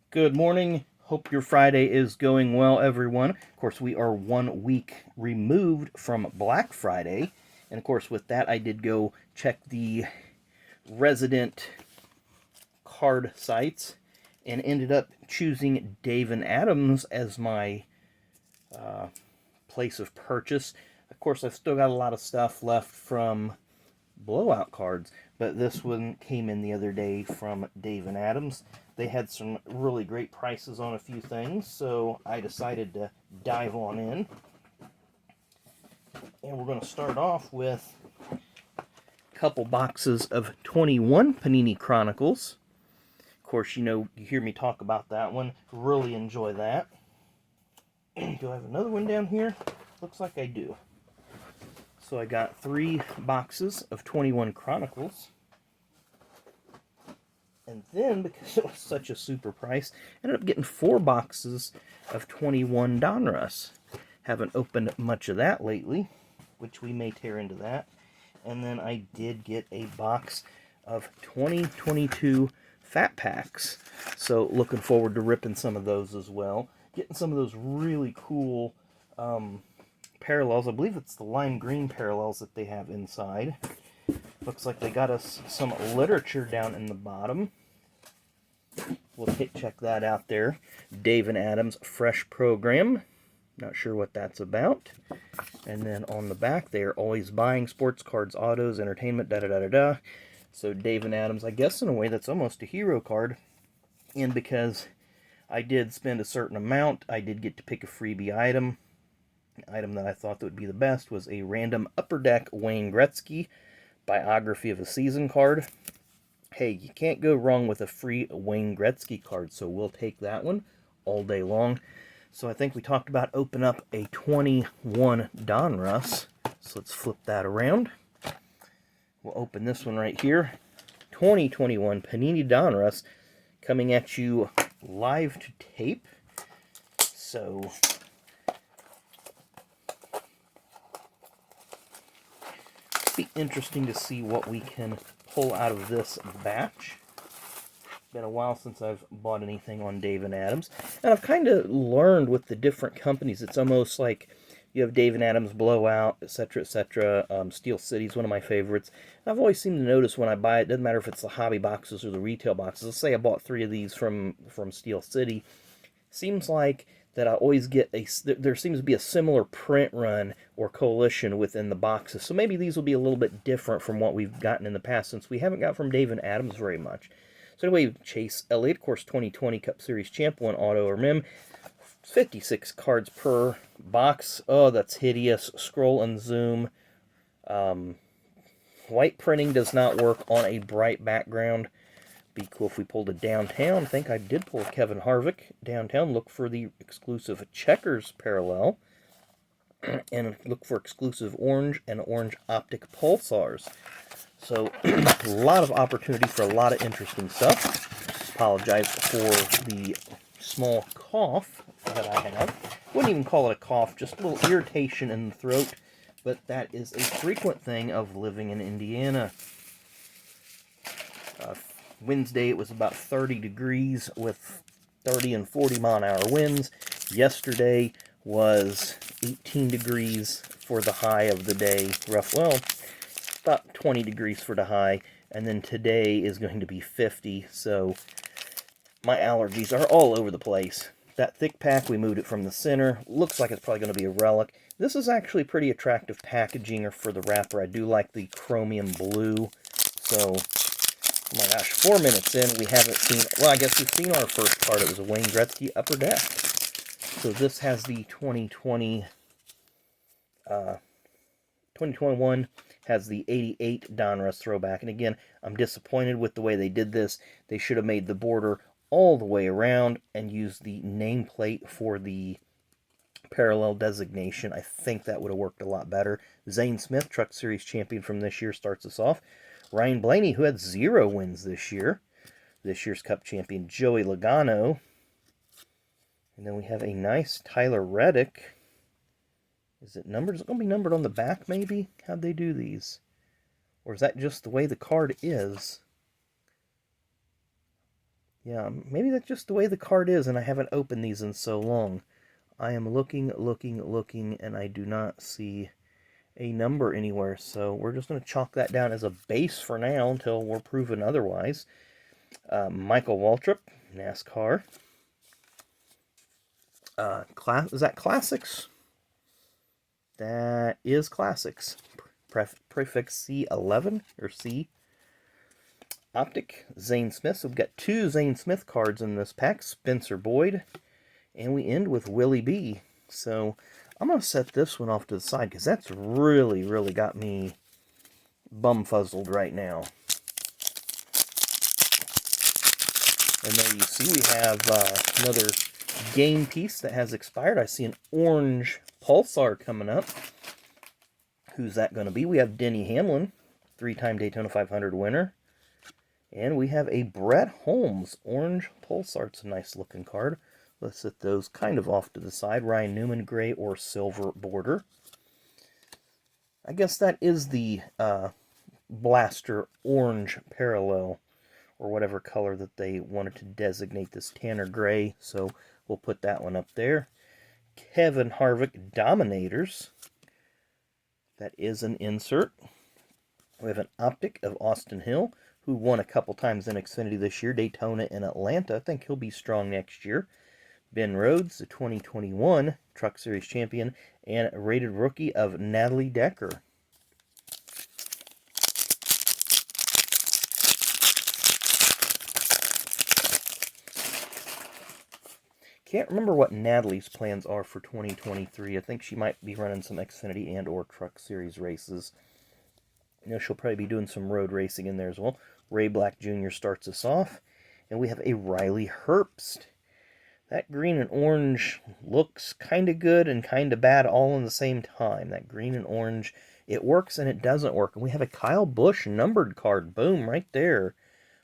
Good morning. Hope your Friday is going well, everyone. Of course, we are 1 week removed from Black Friday. And of course, with that, I did go check the resident card sites and ended up choosing Dave and Adams as my place of purchase. Of course, I've still got a lot of stuff left from blowout cards, but this one came in the other day from Dave and Adams. They had some really great prices on a few things, so I decided to dive on in. And we're going to start off with a couple boxes of 21 Panini Chronicles. Of course, you hear me talk about that one. Really enjoy that. Do I have another one down here? Looks like I do. So I got 3 boxes of 21 Chronicles. And then, because it was such a super price, I ended up getting 4 boxes of 21 Donruss. Haven't opened much of that lately, which we may tear into that. And then I did get a box of 2022 Fat Packs. So looking forward to ripping some of those as well. Getting some of those really cool parallels. I believe it's the lime green parallels that they have inside. Looks like they got us some literature down in the bottom. We'll check that out there. Dave and Adams Fresh Program. Not sure what that's about. And then on the back, they are always buying sports cards, autos, entertainment, da-da-da-da-da. So Dave and Adams, I guess in a way that's almost a hero card. And because I did spend a certain amount, I did get to pick a freebie item. The item that I thought that would be the best was a random Upper Deck Wayne Gretzky Biography of a Season card. Hey, you can't go wrong with a free Wayne Gretzky card, so we'll take that one all day long. So I think we talked about open up a 21 Donruss. So let's flip that around. We'll open this one right here. 2021 Panini Donruss coming at you live to tape. So be interesting to see what we can pull out of this batch. Been a while since I've bought anything on Dave and Adams, and I've kind of learned with the different companies. It's almost like you have Dave and Adams Blowout, etc., etc. Steel City is one of my favorites. I've always seemed to notice when I buy it, doesn't matter if it's the hobby boxes or the retail boxes. Let's say I bought 3 of these from Steel City. Seems like that I always get there seems to be a similar print run or coalition within the boxes. So maybe these will be a little bit different from what we've gotten in the past, since we haven't got from Dave and Adams very much. So anyway, Chase Elliott, of course, 2020 Cup Series Champ, 1 auto or mem. 56 cards per box. Oh, that's hideous. Scroll and zoom. White printing does not work on a bright background. Be cool if we pulled a downtown. I think I did pull a Kevin Harvick downtown. Look for the exclusive checkers parallel. And look for exclusive orange and orange optic pulsars. So a lot of opportunity for a lot of interesting stuff. Apologize for the small cough that I have. Wouldn't even call it a cough, just a little irritation in the throat. But that is a frequent thing of living in Indiana. Wednesday it was about 30 degrees with 30 and 40 mile an hour winds. Yesterday was 18 degrees for the high of the day. Well, about 20 degrees for the high. And then today is going to be 50. So my allergies are all over the place. That thick pack, we moved it from the center. Looks like it's probably going to be a relic. This is actually pretty attractive packaging for the wrapper. I do like the chromium blue. So, oh my gosh, 4 minutes in, we haven't seen, well, I guess we've seen our first card. It was a Wayne Gretzky Upper Deck. So this has the 2021 has the 88 Donruss throwback. And again, I'm disappointed with the way they did this. They should have made the border all the way around and used the nameplate for the parallel designation. I think that would have worked a lot better. Zane Smith, Truck Series champion from this year, starts us off. Ryan Blaney, who had 0 wins this year. This year's Cup champion, Joey Logano. And then we have a nice Tyler Reddick. Is it numbered? Is it going to be numbered on the back, maybe? How'd they do these? Or is that just the way the card is? Yeah, maybe that's just the way the card is, and I haven't opened these in so long. I am looking, and I do not see a number anywhere, so we're just going to chalk that down as a base for now until we're proven otherwise. Michael Waltrip, NASCAR. Is that Classics? That is Classics. Prefix C11, or C. Optic, Zane Smith. So we've got 2 Zane Smith cards in this pack. Spencer Boyd. And we end with Willie B. So I'm going to set this one off to the side because that's really, really got me bumfuzzled right now. And there you see we have another game piece that has expired. I see an orange Pulsar coming up. Who's that going to be? We have Denny Hamlin, 3-time Daytona 500 winner. And we have a Brett Holmes orange Pulsar. It's a nice looking card. Let's set those kind of off to the side. Ryan Newman, gray or silver border. I guess that is the Blaster orange parallel, or whatever color that they wanted to designate this, Tanner gray. So we'll put that one up there. Kevin Harvick Dominators. That is an insert. We have an Optic of Austin Hill, who won a couple times in Xfinity this year, Daytona and Atlanta. I think he'll be strong next year. Ben Rhodes, the 2021 Truck Series champion, and rated rookie of Natalie Decker. Can't remember what Natalie's plans are for 2023. I think she might be running some Xfinity and or Truck Series races. You know, she'll probably be doing some road racing in there as well. Ray Black Jr. starts us off. And we have a Riley Herbst. That green and orange looks kind of good and kind of bad all in the same time. That green and orange, it works and it doesn't work. And we have a Kyle Busch numbered card. Boom, right there.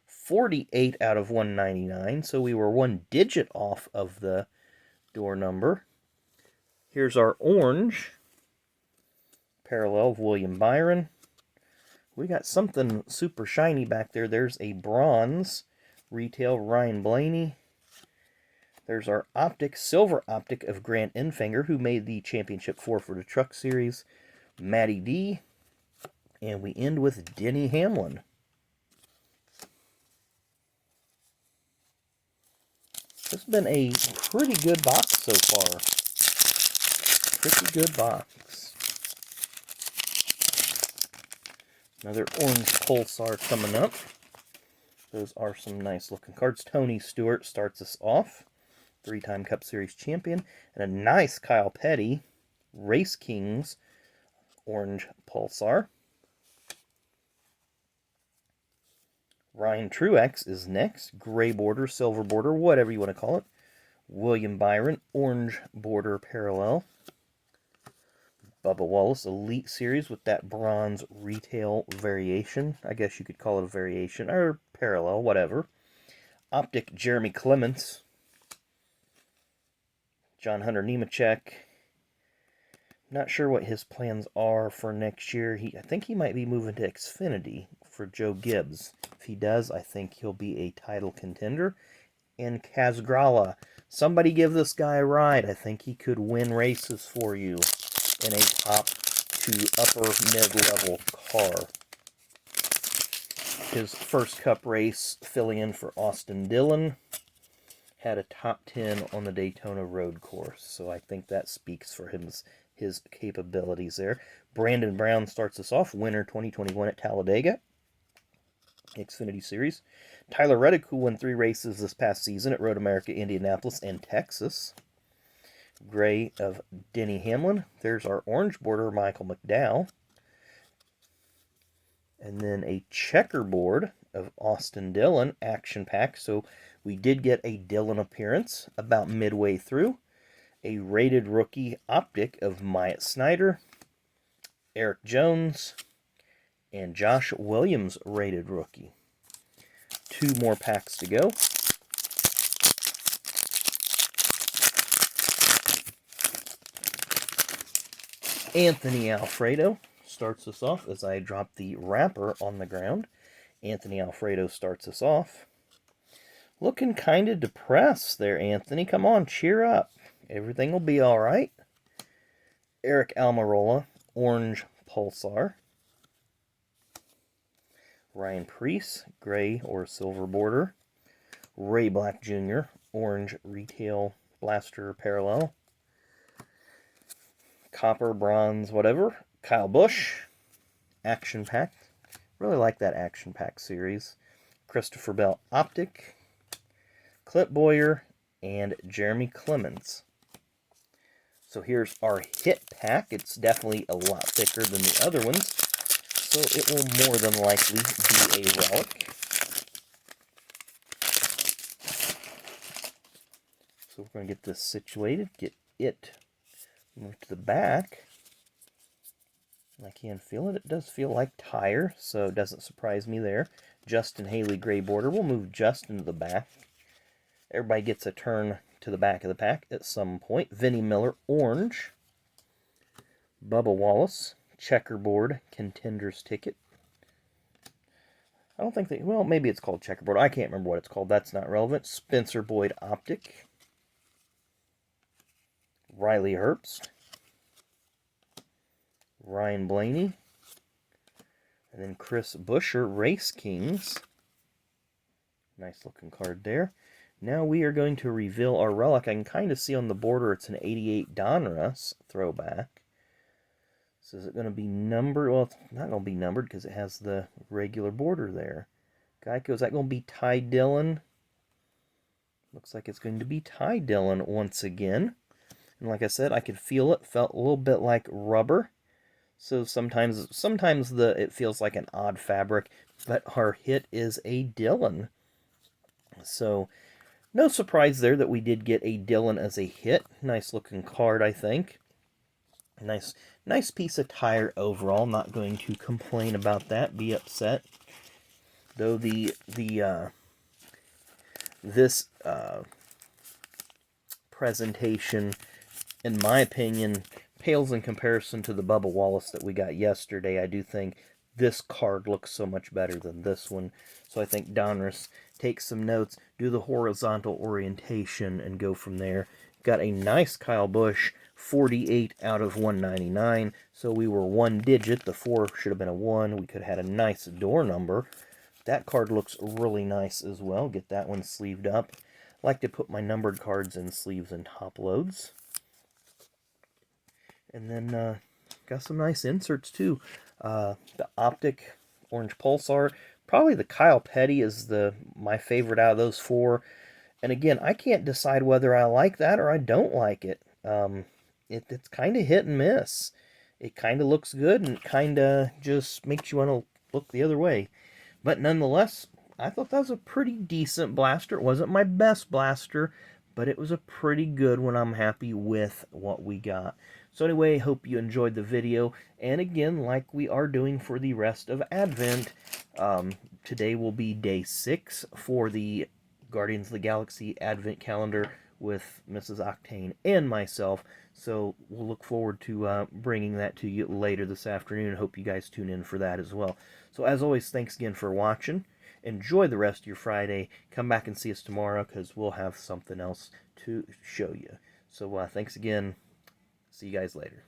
48 out of 199. So we were 1 digit off of the door number. Here's our orange parallel of William Byron. We got something super shiny back there. There's a bronze retail Ryan Blaney. There's our Optic, silver Optic of Grant Enfinger, who made the Championship 4 for the Truck Series. Matty D. And we end with Denny Hamlin. This has been a pretty good box so far. Pretty good box. Another orange Pulsar coming up. Those are some nice looking cards. Tony Stewart starts us off. 3-time Cup Series champion. And a nice Kyle Petty Race Kings orange Pulsar. Ryan Truex is next. Gray border, silver border, whatever you want to call it. William Byron, orange border parallel. Bubba Wallace Elite Series with that bronze retail variation. I guess you could call it a variation, or parallel, whatever. Optic Jeremy Clements. John Hunter Nemechek. Not sure what his plans are for next year. I think he might be moving to Xfinity for Joe Gibbs. If he does, I think he'll be a title contender. And Kaz Grala. Somebody give this guy a ride. I think he could win races for you in a top to upper mid-level car. His first Cup race filling in for Austin Dillon. Had a top 10 on the Daytona road course. So I think that speaks for his capabilities there. Brandon Brown starts us off. Winner 2021 at Talladega. Xfinity Series. Tyler Reddick, who won 3 races this past season at Road America, Indianapolis, and Texas. Gray of Denny Hamlin. There's our orange border, Michael McDowell. And then a checkerboard of Austin Dillon, action pack. So we did get a Dillon appearance about midway through. A rated rookie Optic of Myatt Snider, Eric Jones, and Josh Williams rated rookie. 2 more packs to go. Anthony Alfredo starts us off as I drop the wrapper on the ground. Anthony Alfredo starts us off. Looking kind of depressed there, Anthony. Come on, cheer up. Everything will be all right. Eric Almirola, Orange Pulsar. Ryan Preece, Gray or Silver Border. Ray Black Jr., Orange Retail Blaster Parallel. Copper, Bronze, whatever. Kyle Busch, Action Pack. Really like that Action Pack series. Christopher Bell Optic. Clint Boyer, and Jeremy Clemens. So here's our hit pack. It's definitely a lot thicker than the other ones, so it will more than likely be a relic. So we're going to get this situated, get it moved to the back. I can feel it. It does feel like tire, so it doesn't surprise me there. Justin Haley Gray Border. We'll move Justin to the back. Everybody gets a turn to the back of the pack at some point. Vinnie Miller, Orange. Bubba Wallace, Checkerboard, Contenders Ticket. I don't think they, well, maybe it's called Checkerboard. I can't remember what it's called. That's not relevant. Spencer Boyd, Optic. Riley Herbst. Ryan Blaney. And then Chris Buescher, Race Kings. Nice looking card there. Now we are going to reveal our relic. I can kind of see on the border it's an 88 Donruss throwback. So is it going to be numbered? Well, it's not going to be numbered because it has the regular border there. Geico, is that going to be Ty Dillon? Looks like it's going to be Ty Dillon once again. And like I said, I could feel it. Felt a little bit like rubber. So sometimes it feels like an odd fabric. But our hit is a Dillon. So no surprise there that we did get a Dillon as a hit. Nice looking card, I think. Nice piece of tire overall. Not going to complain about that, be upset. Though this presentation, in my opinion, pales in comparison to the Bubba Wallace that we got yesterday. I do think this card looks so much better than this one. So I think Donruss, take some notes, do the horizontal orientation, and go from there. Got a nice Kyle Busch, 48 out of 199. So we were one digit. The 4 should have been a 1. We could have had a nice door number. That card looks really nice as well. Get that one sleeved up. I like to put my numbered cards in sleeves and top loads. And then got some nice inserts too. The Optic Orange Pulsar. Probably the Kyle Petty is my favorite out of those 4. And again, I can't decide whether I like that or I don't like it. It's kind of hit and miss. It kind of looks good and kind of just makes you want to look the other way. But nonetheless, I thought that was a pretty decent blaster. It wasn't my best blaster, but it was a pretty good one. I'm happy with what we got. So anyway, hope you enjoyed the video. And again, like we are doing for the rest of Advent, today will be day 6 for the Guardians of the Galaxy Advent Calendar with Mrs. Octane and myself. So we'll look forward to bringing that to you later this afternoon. Hope you guys tune in for that as well. So as always, thanks again for watching. Enjoy the rest of your Friday. Come back and see us tomorrow because we'll have something else to show you. So thanks again. See you guys later.